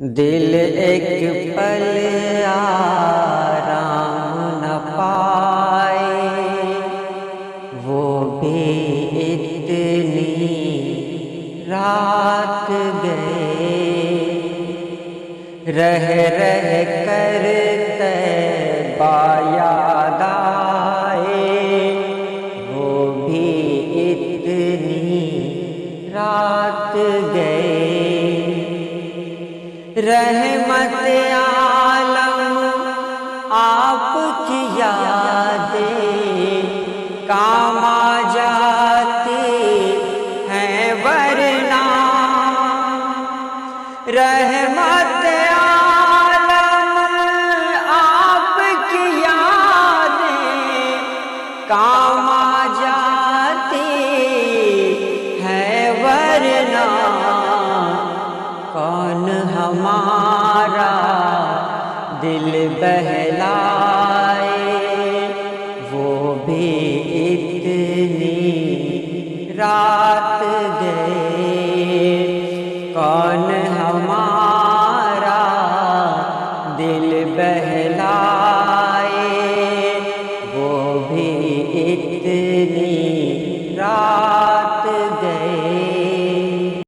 दिल एक पल आराम न पाए, वो भी इतनी रात गए। रह रह कर तैबा याद आए, वो भी इतनी रात गए। रहमत आलम आपकी यादें काम आ जाती हैं वरना। रहमत आलम आपकी यादें काम आ जाती हैं वरना। कौन हमारा दिल बहलाए, वो भी इतनी रात गए। कौन हमारा दिल बहलाए, वो भी इतनी